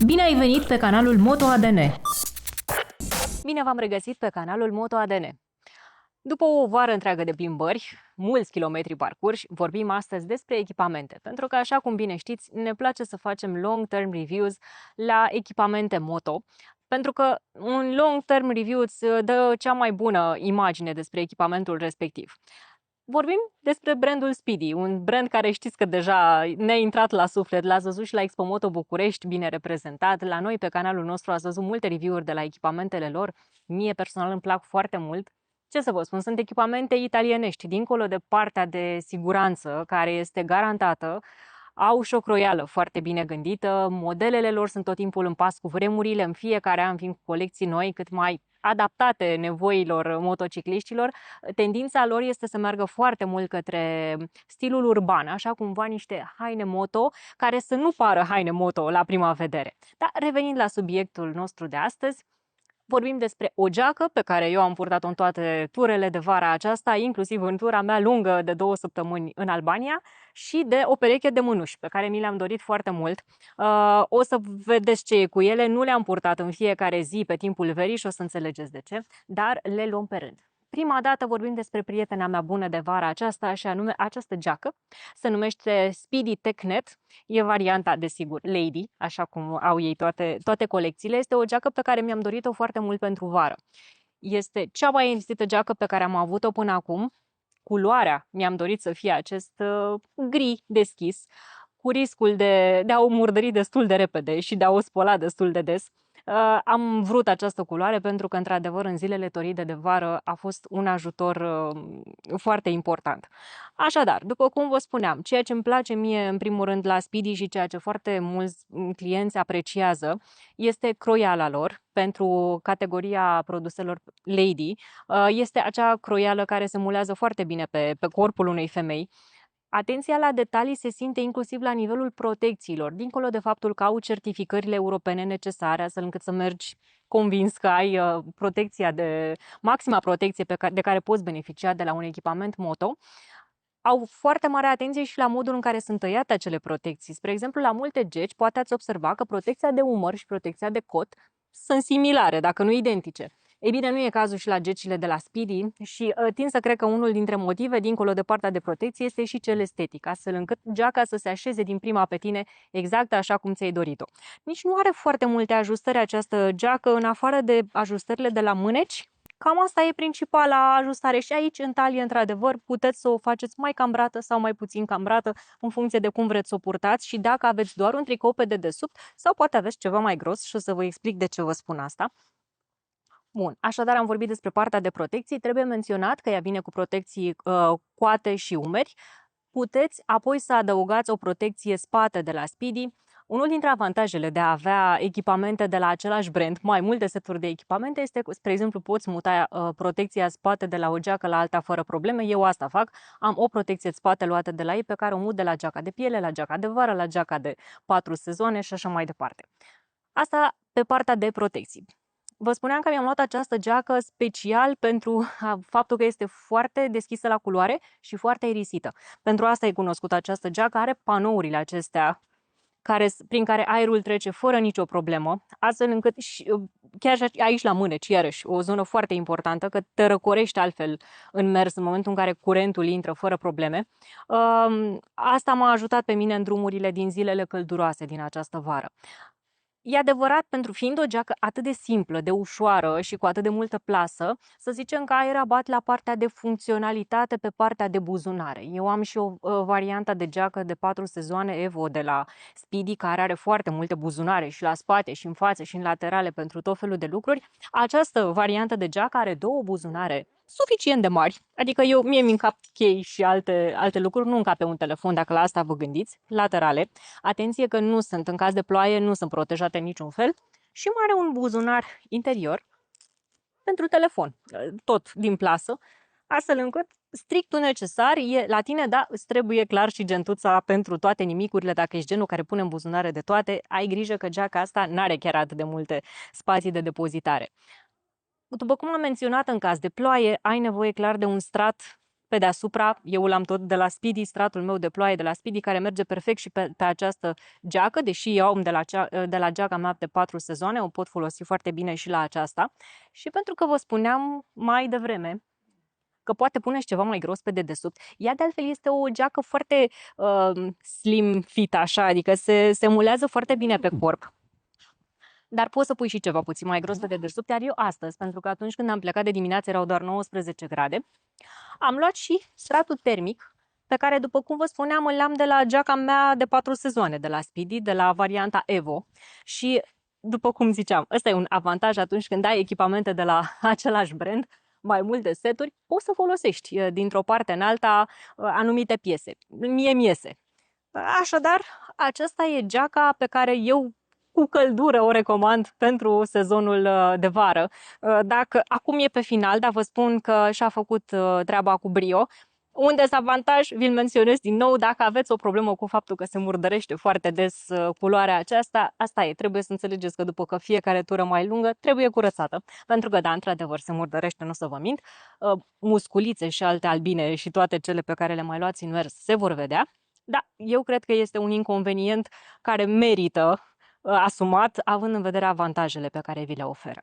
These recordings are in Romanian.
Bine ai venit pe canalul Moto ADN! Bine v-am regăsit pe canalul Moto ADN. După o vară întreagă de plimbări, mulți kilometri parcurși, vorbim astăzi despre echipamente. Pentru că, așa cum bine știți, ne place să facem long-term reviews la echipamente moto, pentru că un long-term review îți dă cea mai bună imagine despre echipamentul respectiv. Vorbim despre brandul Speedy, un brand care știți că deja ne-a intrat la suflet, l-ați văzut și la Expo Moto București, bine reprezentat. La noi, pe canalul nostru, ați văzut multe review-uri de la echipamentele lor. Mie personal îmi plac foarte mult. Ce să vă spun, sunt echipamente italienești, dincolo de partea de siguranță, care este garantată, au și o croială foarte bine gândită, modelele lor sunt tot timpul în pas cu vremurile, în fiecare an vin cu colecții noi, cât mai adaptate nevoilor motocicliștilor. Tendința lor este să meargă foarte mult către stilul urban, așa cumva niște haine moto care să nu pară haine moto la prima vedere. Dar revenind la subiectul nostru de astăzi, vorbim despre o geacă pe care eu am purtat-o în toate turele de vara aceasta, inclusiv în tura mea lungă de 2 săptămâni în Albania, și de o pereche de mânuși pe care mi le-am dorit foarte mult. O să vedeți ce e cu ele, nu le-am purtat în fiecare zi pe timpul verii și o să înțelegeți de ce, dar le luăm pe rând. Prima dată vorbim despre prietena mea bună de vara aceasta, și anume această geacă. Se numește Speedy TechNet, e varianta, desigur, Lady, așa cum au ei toate colecțiile. Este o geacă pe care mi-am dorit-o foarte mult pentru vară. Este cea mai investită geacă pe care am avut-o până acum. Culoarea mi-am dorit să fie acest gri deschis, cu riscul de a o murdări destul de repede și de a o spăla destul de des. Am vrut această culoare pentru că, într-adevăr, în zilele toride de vară a fost un ajutor foarte important. Așadar, după cum vă spuneam, ceea ce îmi place mie, în primul rând, la Speedy și ceea ce foarte mulți clienți apreciază este croiala lor pentru categoria produselor Lady. Este acea croială care se mulează foarte bine pe corpul unei femei. Atenția la detalii se simte inclusiv la nivelul protecțiilor, dincolo de faptul că au certificările europene necesare, astfel încât să mergi convins că ai maxima protecție de care poți beneficia de la un echipament moto. Au foarte mare atenție și la modul în care sunt tăiate acele protecții. Spre exemplu, la multe geci poate ați observa că protecția de umăr și protecția de cot sunt similare, dacă nu identice. Ei bine, nu e cazul și la gecile de la Speedy și tind să cred că unul dintre motive, dincolo de partea de protecție, este și cel estetic, astfel încât geaca să se așeze din prima pe tine exact așa cum ți-ai dorit-o. Nici nu are foarte multe ajustări această geacă, în afară de ajustările de la mâneci. Cam asta e principala ajustare și aici, în talie, într-adevăr, puteți să o faceți mai cambrată sau mai puțin cambrată, în funcție de cum vreți să o purtați și dacă aveți doar un tricou pe dedesubt sau poate aveți ceva mai gros și o să vă explic de ce vă spun asta. Bun, așadar am vorbit despre partea de protecții. Trebuie menționat că ea vine cu protecții coate și umeri. Puteți apoi să adăugați o protecție spate de la Speedy. Unul dintre avantajele de a avea echipamente de la același brand, mai multe seturi de echipamente, este că, spre exemplu, poți muta protecția spate de la o geacă la alta fără probleme. Eu asta fac. Am o protecție de spate luată de la ei pe care o mut de la geaca de piele, la geaca de vară, la geaca de 4 sezoane și așa mai departe. Asta pe partea de protecții. Vă spuneam că mi-am luat această geacă special pentru faptul că este foarte deschisă la culoare și foarte irisită. Pentru asta e cunoscută această geacă, are panourile acestea prin care aerul trece fără nicio problemă, astfel încât chiar și aici la mâneci, iarăși, o zonă foarte importantă, că te răcorești altfel în mers în momentul în care curentul intră fără probleme. Asta m-a ajutat pe mine în drumurile din zilele călduroase din această vară. E adevărat, pentru fiind o geacă atât de simplă, de ușoară și cu atât de multă plasă, să zicem că ai rabat la partea de funcționalitate pe partea de buzunare. Eu am și o variantă de geacă de 4 sezoane Evo de la Speedy, care are foarte multe buzunare și la spate și în față și în laterale pentru tot felul de lucruri. Această variantă de geacă are 2 buzunare suficient de mari, adică mie mi încap chei și alte lucruri, nu încap pe un telefon dacă la asta vă gândiți, laterale. Atenție că nu sunt, în caz de ploaie, nu sunt protejate în niciun fel și mai are un buzunar interior pentru telefon, tot din plasă, astfel încât strictul necesar e la tine, da, îți trebuie clar și gentuța pentru toate nimicurile, dacă ești genul care pune în buzunare de toate, ai grijă că geaca asta n-are chiar atât de multe spații de depozitare. După cum am menționat, în caz de ploaie, ai nevoie clar de un strat pe deasupra, eu l-am tot de la Speedy, stratul meu de ploaie de la Speedy, care merge perfect și pe această geacă, deși eu am de la geaca mea de 4 sezoane, o pot folosi foarte bine și la aceasta. Și pentru că vă spuneam mai devreme că poate puneți ceva mai gros pe dedesubt. Ea de altfel este o geacă foarte slim fit așa, adică se mulează foarte bine pe corp. Dar poți să pui și ceva puțin mai gros pe dedesubt, iar eu astăzi, pentru că atunci când am plecat de dimineață erau doar 19 grade, am luat și stratul termic, pe care, după cum vă spuneam, îl am de la geaca mea de 4 sezoane, de la Speedy, de la varianta Evo. Și, după cum ziceam, ăsta e un avantaj atunci când ai echipamente de la același brand, mai multe seturi, poți să folosești dintr-o parte în alta anumite piese. Mie mi iese. Așadar, aceasta e geaca pe care eu cu căldură o recomand pentru sezonul de vară. Dacă acum e pe final, dar vă spun că și-a făcut treaba cu brio. Un dezavantaj, vi-l menționez din nou, dacă aveți o problemă cu faptul că se murdărește foarte des culoarea aceasta, asta e, trebuie să înțelegeți că după că fiecare tură mai lungă trebuie curățată. Pentru că, da, într-adevăr, se murdărește, nu o să vă mint, musculițe și alte albine și toate cele pe care le mai luați în mers se vor vedea. Da, eu cred că este un inconvenient care merită asumat, având în vedere avantajele pe care vi le oferă.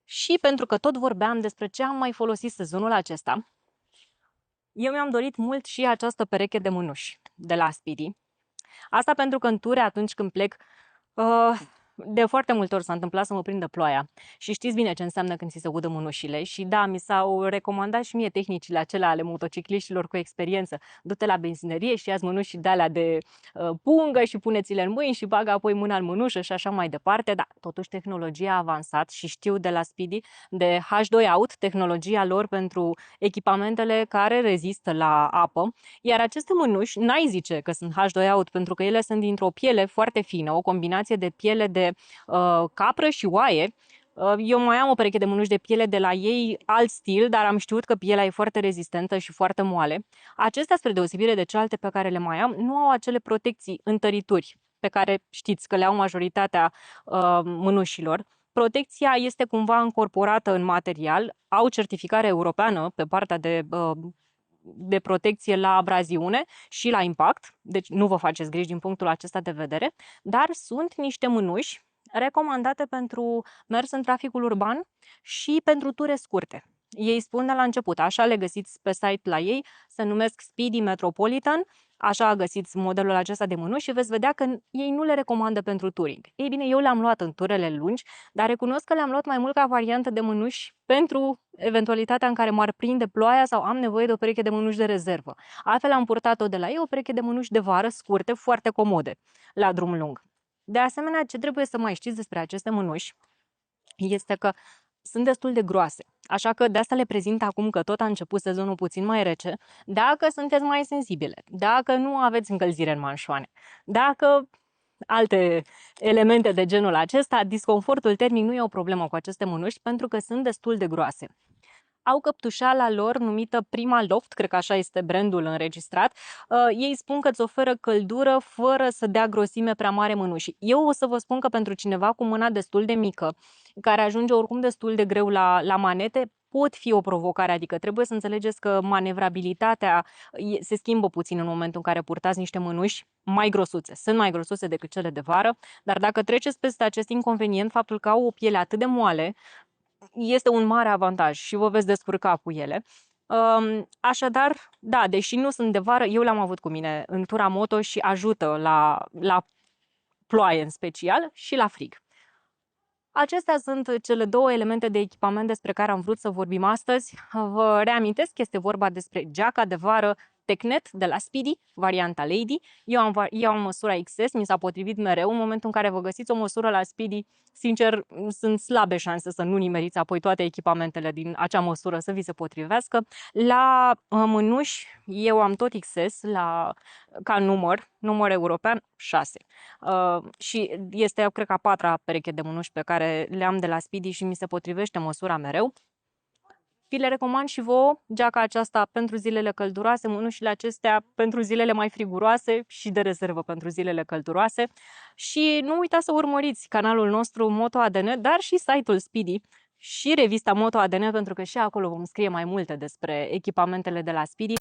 Și pentru că tot vorbeam despre ce am mai folosit sezonul acesta, eu mi-am dorit mult și această pereche de mânuși de la Speedy. Asta pentru că în ture, atunci când plec, de foarte multe ori s-a întâmplat să mă prindă ploaia. Și știți bine ce înseamnă când ți se udă mânușile. Și da, mi s-au recomandat și mie tehnicile acelea ale motocicliștilor cu experiență. Du-te la benzinărie și ia-ți mânuși de alea de pungă și pune-ți-le în mâini și bagă apoi mâna în mânușă și așa mai departe. Da, totuși tehnologia a avansat și știu de la Speedy de H2 Out, tehnologia lor pentru echipamentele care rezistă la apă. Iar aceste mânuși, n-ai zice că sunt H2 Out, pentru că ele sunt dintr-o piele foarte fină, o combinație de piele de capră și oaie. Eu mai am o pereche de mânuși de piele de la ei, alt stil, dar am știut că pielea e foarte rezistentă și foarte moale. Acestea, spre deosebire de celelalte pe care le mai am, nu au acele protecții, întărituri, pe care știți că le au majoritatea mânușilor. Protecția este cumva încorporată în material, au certificare europeană pe partea de protecție la abraziune și la impact, deci nu vă faceți griji din punctul acesta de vedere, dar sunt niște mânuși recomandate pentru mers în traficul urban și pentru ture scurte. Ei spun de la început, așa le găsiți pe site la ei, se numesc Speedy Metropolitan, așa găsiți modelul acesta de mânuși și veți vedea că ei nu le recomandă pentru touring. Ei bine, eu le-am luat în turele lungi, dar recunosc că le-am luat mai mult ca variantă de mânuși pentru eventualitatea în care m-ar prinde ploaia sau am nevoie de o pereche de mânuși de rezervă. Altfel am purtat-o de la ei, o pereche de mânuși de vară scurte, foarte comode, la drum lung. De asemenea, ce trebuie să mai știți despre aceste mânuși este că sunt destul de groase. Așa că de asta le prezint acum că tot a început sezonul puțin mai rece. Dacă sunteți mai sensibile, dacă nu aveți încălzire în manșoane, dacă alte elemente de genul acesta, disconfortul termic nu e o problemă cu aceste mânuși pentru că sunt destul de groase. Au căptușala lor numită Prima Loft, cred că așa este brandul înregistrat. Ei spun că îți oferă căldură fără să dea grosime prea mare mânușii. Eu o să vă spun că pentru cineva cu mâna destul de mică, care ajunge oricum destul de greu la manete, pot fi o provocare, adică trebuie să înțelegeți că manevrabilitatea se schimbă puțin în momentul în care purtați niște mânuși mai grosuțe. Sunt mai grosuțe decât cele de vară, dar dacă treceți peste acest inconvenient, faptul că au o piele atât de moale, este un mare avantaj și vă veți descurca cu ele. Așadar, da, deși nu sunt de vară, eu le-am avut cu mine în tura moto și ajută la ploaie în special și la frig. Acestea sunt cele două elemente de echipament despre care am vrut să vorbim astăzi. Vă reamintesc că este vorba despre geaca de vară Tecnet de la Speedy, varianta Lady. Eu am măsura XS, mi s-a potrivit mereu. În momentul în care vă găsiți o măsură la Speedy, sincer, sunt slabe șanse să nu nimeriți apoi toate echipamentele din acea măsură să vi se potrivească. La mânuși, eu am tot XS ca număr european 6. Și este, eu cred că, a patra pereche de mânuși pe care le am de la Speedy și mi se potrivește măsura mereu. Vi le recomand și vouă, geaca aceasta pentru zilele călduroase, mânușile acestea pentru zilele mai friguroase și de rezervă pentru zilele călduroase. Și nu uitați să urmăriți canalul nostru Moto ADN, dar și site-ul Speedy, și revista Moto ADN, pentru că și acolo vom scrie mai multe despre echipamentele de la Speedy.